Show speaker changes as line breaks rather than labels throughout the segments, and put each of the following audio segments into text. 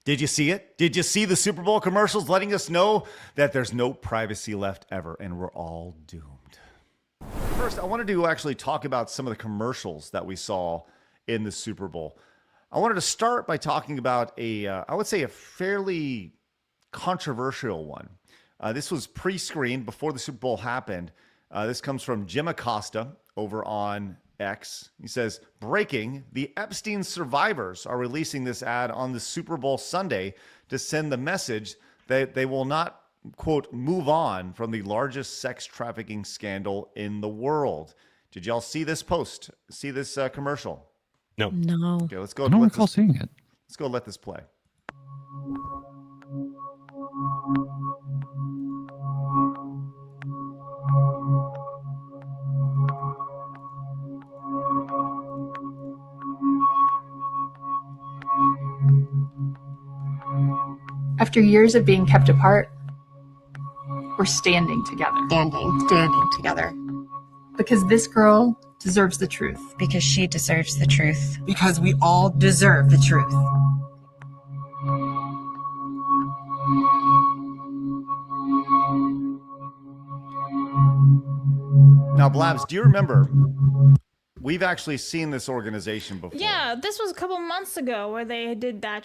Did you see it? Did you see the Super Bowl commercials letting us know that there's no privacy left ever and we're all doomed? First, I wanted to actually talk about some of the commercials that we saw in the Super Bowl. I wanted to start by talking about I would say a fairly controversial one. This was pre-screened before the Super Bowl happened. This comes from Jim Acosta over on X. He says, breaking, the Epstein survivors are releasing this ad on the Super Bowl Sunday to send the message that they will not, quote, move on from the largest sex trafficking scandal in the world. Did y'all see this post? See this commercial?
No.
Okay, let's go.
I don't recall seeing it.
Let's go let this play.
After years of being kept apart, we're standing together.
Standing together.
Because this girl deserves the truth.
Because she deserves the truth.
Because we all deserve the truth.
Now, Blabs, do you remember? We've actually seen this organization before.
Yeah, this was a couple months ago where they did that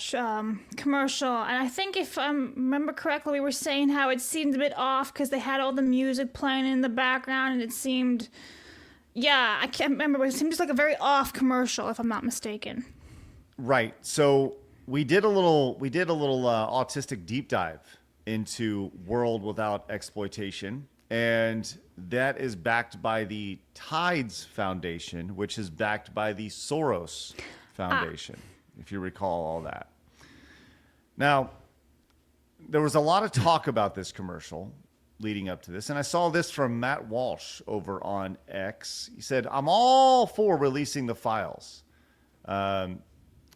commercial. And I think if I remember correctly, we were saying how it seemed a bit off because they had all the music playing in the background. And it seemed, I can't remember, but it seemed just like a very off commercial, if I'm not mistaken.
Right. So we did a little autistic deep dive into World Without Exploitation. And that is backed by the Tides Foundation, which is backed by the Soros Foundation, if you recall all that. Now, there was a lot of talk about this commercial leading up to this, and I saw this from Matt Walsh over on X. He said, I'm all for releasing the files.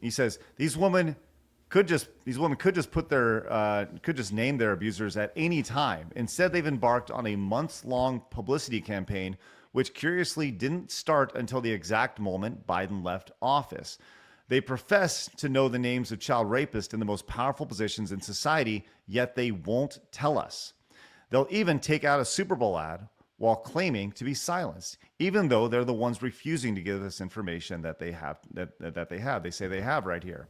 He says, these women could just name their abusers at any time. Instead, they've embarked on a months-long publicity campaign, which curiously didn't start until the exact moment Biden left office. They profess to know the names of child rapists in the most powerful positions in society, yet they won't tell us. They'll even take out a Super Bowl ad while claiming to be silenced, even though they're the ones refusing to give us information that they have. They say they have right here.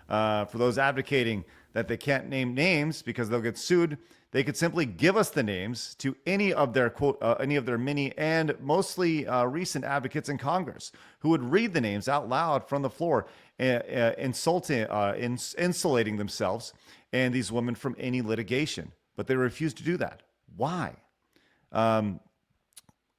For those advocating that they can't name names because they'll get sued, they could simply give us the names to any of their any of their many and mostly recent advocates in Congress who would read the names out loud from the floor, insulating themselves and these women from any litigation. But they refuse to do that. Why? And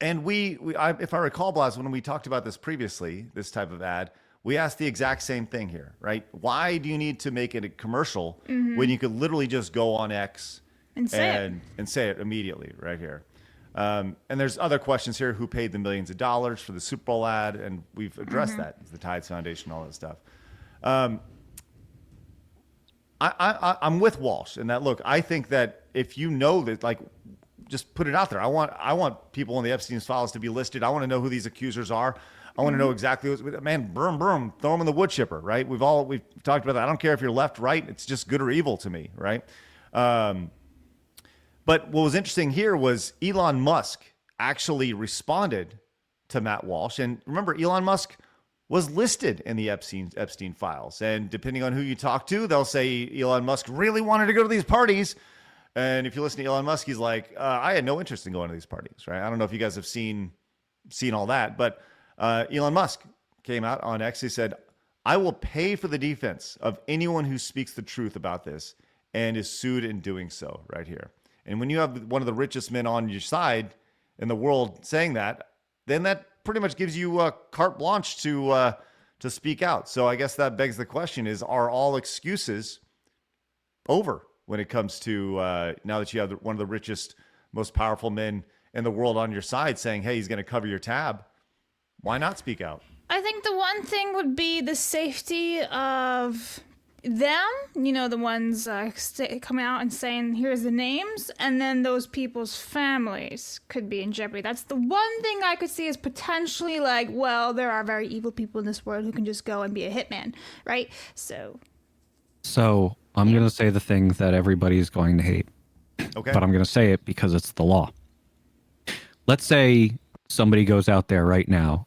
if I recall, Blas, when we talked about this previously, this type of ad, we asked the exact same thing here, right? Why do you need to make it a commercial when you could literally just go on X and say it immediately right here? And there's other questions here. Who paid the millions of dollars for the Super Bowl ad? And we've addressed that. The Tides Foundation, all that stuff. I'm with Walsh in that, look, I think that if you know that, like, just put it out there. I want people in the Epstein's files to be listed. I want to know who these accusers are. I want to know exactly what, man, broom, throw them in the wood chipper, right? We've talked about that. I don't care if you're left, right. It's just good or evil to me, right? But what was interesting here was Elon Musk actually responded to Matt Walsh. And remember, Elon Musk was listed in the Epstein files. And depending on who you talk to, they'll say Elon Musk really wanted to go to these parties. And if you listen to Elon Musk, he's like, I had no interest in going to these parties, right? I don't know if you guys have seen all that, but Elon Musk came out on X. He said, I will pay for the defense of anyone who speaks the truth about this and is sued in doing so right here. And when you have one of the richest men on your side in the world saying that, then that pretty much gives you a carte blanche to speak out. So I guess that begs the question is, are all excuses over when it comes to now that you have one of the richest, most powerful men in the world on your side saying, hey, he's going to cover your tab? Why not speak out?
I think the one thing would be the safety of them, the ones coming out and saying, here's the names, and then those people's families could be in jeopardy. That's the one thing I could see as potentially like, well, there are very evil people in this world who can just go and be a hitman, right? So
I'm going to say the thing that everybody's going to hate.
Okay.
But I'm going to say it because it's the law. Let's say somebody goes out there right now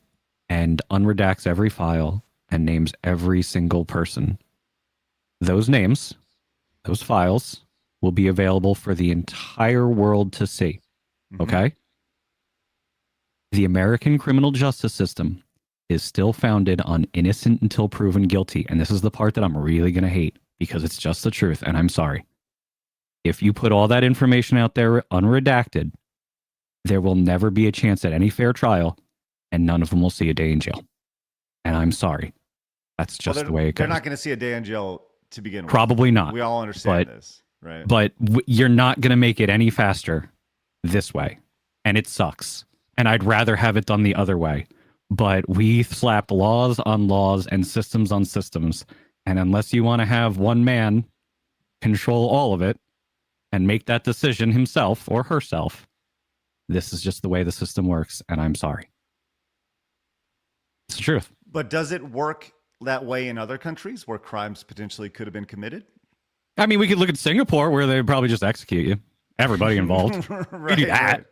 and unredacts every file and names every single person. Those names, those files will be available for the entire world to see. Okay? The American criminal justice system is still founded on innocent until proven guilty. And this is the part that I'm really going to hate because it's just the truth. And I'm sorry. If you put all that information out there unredacted, there will never be a chance at any fair trial, and none of them will see a day in jail. And I'm sorry. That's just the way it goes.
They're not going to see a day in jail to begin with.
Probably not.
We all understand this, right?
But you're not going to make it any faster this way. And it sucks. And I'd rather have it done the other way. But we slapped laws on laws and systems on systems. And unless you want to have one man control all of it and make that decision himself or herself, this is just the way the system works. And I'm sorry. It's the truth.
But does it work that way in other countries where crimes potentially could have been committed?
I mean, we could look at Singapore where they probably just execute you. Everybody involved.
Right,
do that.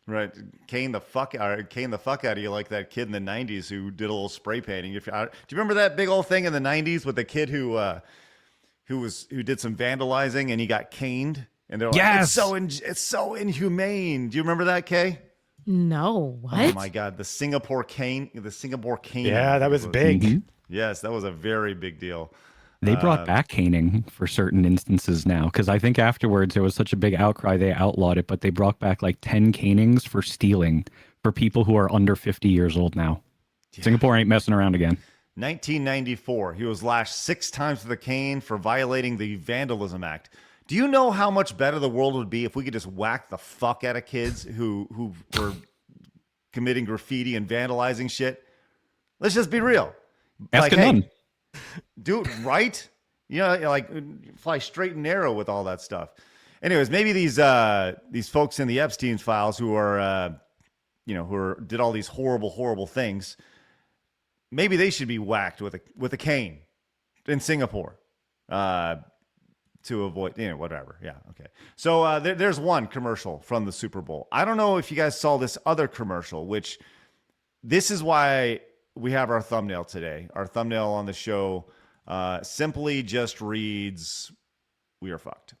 Right. Cane the fuck out of you like that kid in the 90s who did a little spray painting. Do you remember that big old thing in the 90s with the kid who did some vandalizing and he got caned? And they're like,
yes!
it's so inhumane. Do you remember that, Kay?
No, what?
Oh my God, the Singapore cane.
Yeah, that was big.
Mm-hmm.
Yes, that was a very big deal.
They brought back caning for certain instances now, because I think afterwards there was such a big outcry they outlawed it, but they brought back like 10 canings for stealing for people who are under 50 years old now. Yeah. Singapore ain't messing around again.
1994, he was lashed 6 times with a cane for violating the Vandalism Act. Do you know how much better the world would be if we could just whack the fuck out of kids who were committing graffiti and vandalizing shit? Let's just be real.
Ask a nun.
Dude, right? You know, like fly straight and narrow with all that stuff. Anyways, maybe these folks in the Epstein files who did all these horrible things, maybe they should be whacked with a cane in Singapore. To avoid, whatever. Yeah, okay. So there's one commercial from the Super Bowl. I don't know if you guys saw this other commercial, which this is why we have our thumbnail today. Our thumbnail on the show simply just reads, "We are fucked."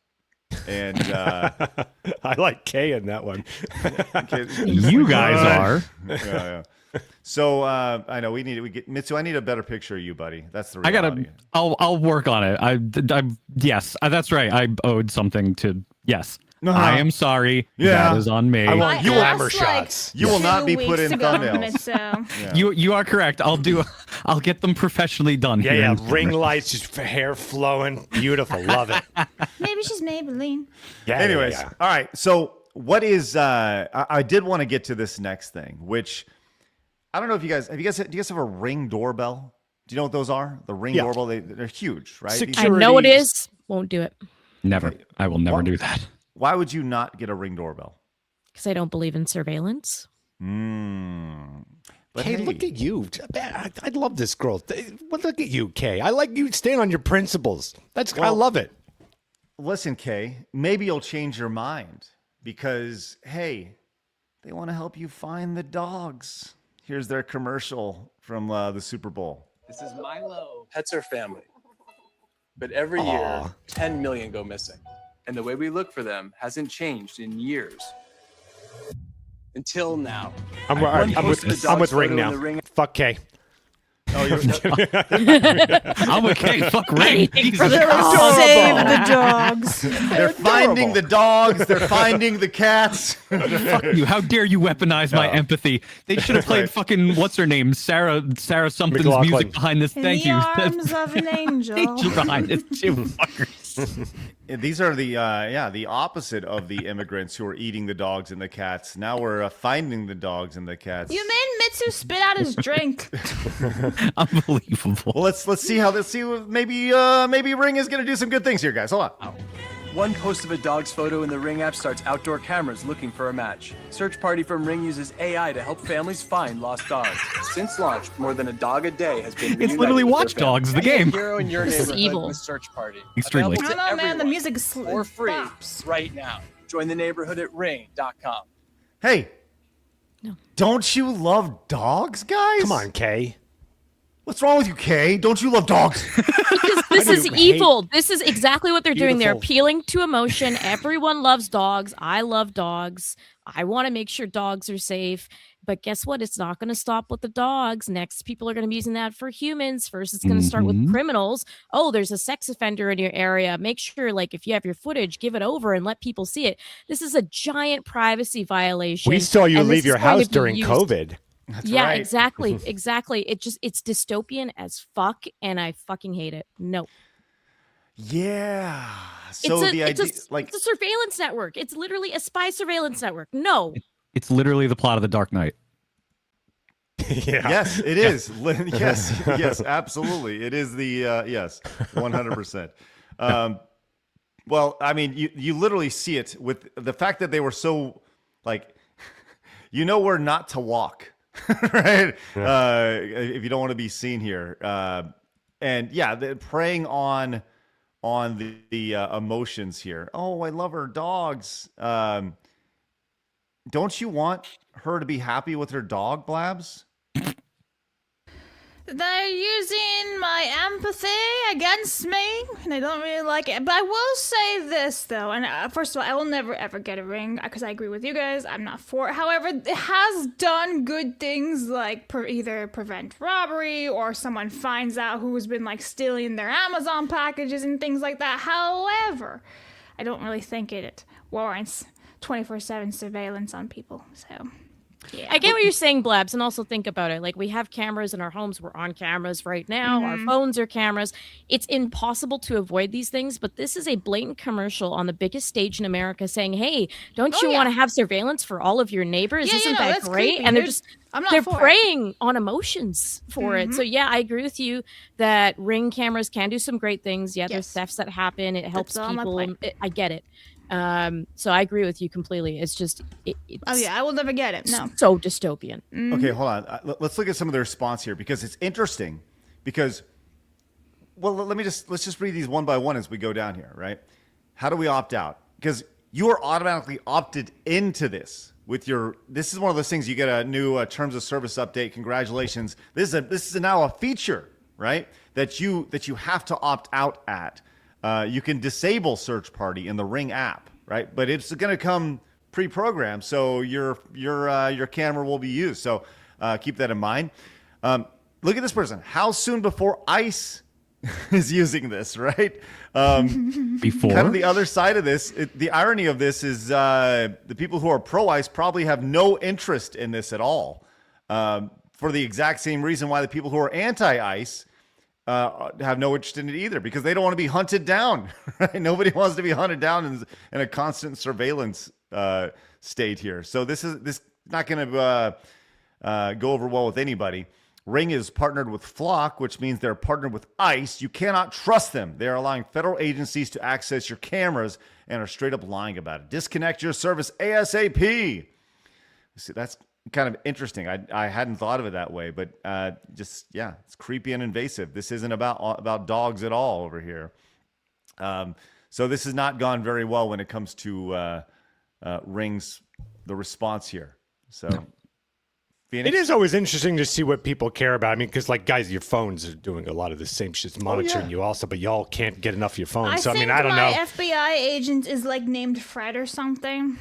And
I like Kay in that one.
You guys are.
Yeah. So I know Mitsu. I need a better picture of you, buddy. That's the reality.
I'll work on it. Yes, that's right. I owed something to. Yes, I am sorry.
Yeah.
That is on me.
I want glamour
Like
shots.
You will not be
2
put in
weeks ago,
thumbnails.
So.
Yeah.
You are correct. I'll get them professionally done. here
Yeah.
in-
Ring lights, just hair flowing. Beautiful. Love it.
Maybe she's Maybelline.
Yeah.
Anyways,
yeah.
all right. So what is? I did want to get to this next thing, which I don't know if do you guys have a Ring doorbell? Do you know what those are? The Ring doorbell. They're huge, right?
I know it is. Won't do it.
Never. I will never do that.
Why would you not get a Ring doorbell?
Because I don't believe in surveillance.
But
Kay, look at you. I love this girl. Look at you, Kay. I like you stand on your principles. I love it.
Listen, Kay, maybe you'll change your mind because, hey, they want to help you find the dogs. Here's their commercial from the Super Bowl.
This is Milo. Pets are family. But every year, 10 million go missing. And the way we look for them hasn't changed in years. Until now.
I'm with Ring now. Fuck Kay.
Oh,
I'm with Kay. Fuck Ring. Jesus
for the
Christ.
Save the dogs.
They're finding the dogs. They're finding the cats.
Fuck you. How dare you weaponize my empathy? They should have played fucking, what's her name? Sarah something's
McLachlan.
music behind this.
In
Thank
the
you.
arms of an angel.
Angel behind this. You fuckers.
These are the opposite of the immigrants who are eating the dogs and the cats. Now we're finding the dogs and the cats.
You made Mitsu spit out his drink.
Unbelievable.
Well, let's see maybe Ring is gonna do some good things here, guys. Hold on.
One post of a dog's photo in the Ring app starts outdoor cameras looking for a match. Search Party from Ring uses AI to help families find lost dogs. Since launch, more than a dog a day has been
It's literally Watch Dogs, the game.
Hero in your
This is
neighborhood
evil.
with Search Party.
Extremely.
Available to
I don't know, man. The
everyone
music
for free
bops.
right now. Join the neighborhood at ring.com.
Hey,
No.
don't you love dogs, guys?
Come on, Kay.
What's wrong with you, Kay? Don't you love dogs?
Because this
I
is
do hate-
evil. This is exactly what they're doing. They're
Beautiful.
appealing to emotion. Everyone loves dogs. I love dogs. I want to make sure dogs are safe. But guess what? It's not going to stop with the dogs. Next, people are going to be using that for humans. First, it's going to start with
Mhm.
criminals. Oh, there's a sex offender in your area. Make sure, like, if you have your footage, give it over and let people see it. This is a giant privacy violation.
We saw you
and this
leave
is
your
going to
house
be
during
used-
COVID.
That's
Yeah,
right.
exactly. Exactly. It's dystopian as fuck, and I fucking hate it. No.
Yeah. So the idea, like,
it's a surveillance network. It's literally a spy surveillance network. No.
It's literally the plot of The Dark Knight.
Yeah.
yes, it is. Yes, yes, absolutely. It is the yes, 100%. Well, I mean, you literally see it with the fact that they were so like, where not to walk, right? If you don't want to be seen here, and yeah, they're preying on the emotions here. Oh, I love her dogs. Don't you want her to be happy with her dog, Blabs?
They're using my empathy against me, and I don't really like it. But I will say this, though, and first of all, I will never ever get a ring, because I agree with you guys. I'm not for it. However, it has done good things, like either prevent robbery, or someone finds out who's been, like, stealing their Amazon packages and things like that. However, I don't really think it warrants 24/7 surveillance on people, so... Yeah.
I get what you're saying, Blabs, and also think about it. Like, we have cameras in our homes. We're on cameras right now. Our phones are cameras. It's impossible to avoid these things, but this is a blatant commercial on the biggest stage in America saying, hey, don't you want to have surveillance for all of your neighbors?
Yeah,
Isn't
no,
that
that's
great?
creepy,
And
dude. I'm not
they're
for it.
preying on emotions for it. So yeah, I agree with you that Ring cameras can do some great things. Yeah, there's
Yes.
thefts that happen. It helps
all my
people.
point.
I get it. So I agree with you completely. It's just it's
Oh, yeah, I will never get it. No.
so dystopian.
Okay, hold on. Let's look at some of the response here because it's interesting. Because, well, let's just read these one by one as we go down here, right? How do we opt out? Because you are automatically opted into this with your. This is one of those things you get a new terms of service update. Congratulations. This is now a feature, right? That you have to opt out at. You can disable Search Party in the Ring app, right? But it's going to come pre-programmed, so your camera will be used. So keep that in mind. Look at this person. How soon before ICE is using this, right?
Before?
Kind of the other side of this. The irony of this is the people who are pro-ICE probably have no interest in this at all, for the exact same reason why the people who are anti-ICE have no interest in it either, because they don't want to be hunted down. Right? Nobody wants to be hunted down in a constant surveillance state here. So this is not going to go over well with anybody. Ring is partnered with Flock, which means they're partnered with ICE. You cannot trust them. They are allowing federal agencies to access your cameras and are straight up lying about it. Disconnect your service ASAP. See, that's kind of interesting. I hadn't thought of it that way, but it's creepy and invasive. This isn't about dogs at all over here. So this has not gone very well when it comes to Ring's the response here. So Phoenix?
It is always interesting to see what people care about. I mean, because like guys, your phones are doing a lot of the same shit, monitoring you also, but y'all can't get enough of your phone. So I mean, I don't know.
my FBI agent is like named Fred or something.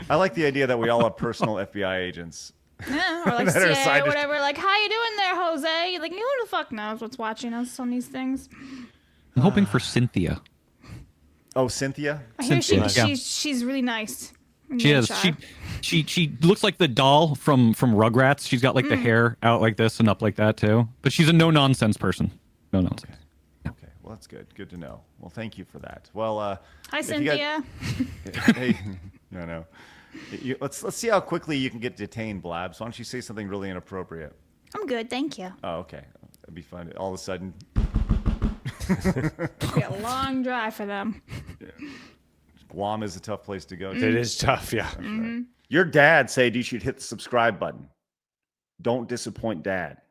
I like the idea that we all have personal FBI agents.
Yeah, or like
That are
CIA
assigned
or
to-
whatever. Like, how you doing there, Jose? You're like, who the fuck knows what's watching us on these things?
I'm hoping for Cynthia.
Oh, Cynthia?
I hear
Cynthia, yeah.
she's really nice.
She is. She looks like the doll from Rugrats. She's got like the hair out like this and up like that too. But she's a no nonsense person. No nonsense.
Okay, well that's good. Good to know. Well, thank you for that. Well,
Hi,
if you got-
Cynthia.
hey, no. Let's see how quickly you can get detained, Blabs. Why don't you say something really inappropriate?
I'm good, thank you.
Oh, okay. That'd be fun. All of a sudden,
It'll be a long drive for them.
Guam is a tough place to go to.
It is tough, yeah.
Your dad said you should hit the subscribe button. Don't disappoint dad.